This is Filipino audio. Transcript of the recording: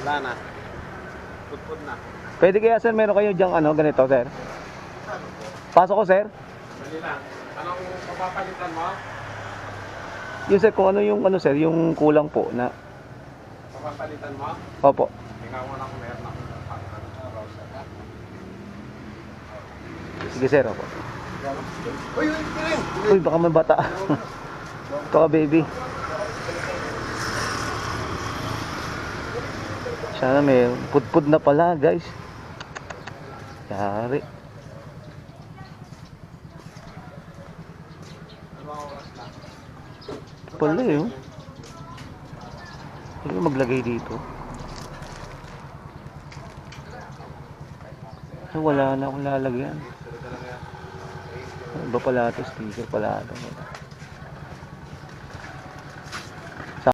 Wala na. Pudpud na. Pwede kaya sir, meron kayo diyang ano, ganito sir? Pasok ko sir? Dali lang. Anong papapalitan mo? Yung sir, kung ano yung ano sir, yung kulang po na... Papapalitan mo? Opo. Tingnan mo na kung meron ako. Sige sir, opo. Uy, uy, piling! Uy, baka may bata. Ito ka baby. Sana may pudpud na pala guys. Yari. Pala eh oh. Ano maglagay dito? Ay, wala na akong lalagyan. Ano ba pala ito? Sticker pala ito.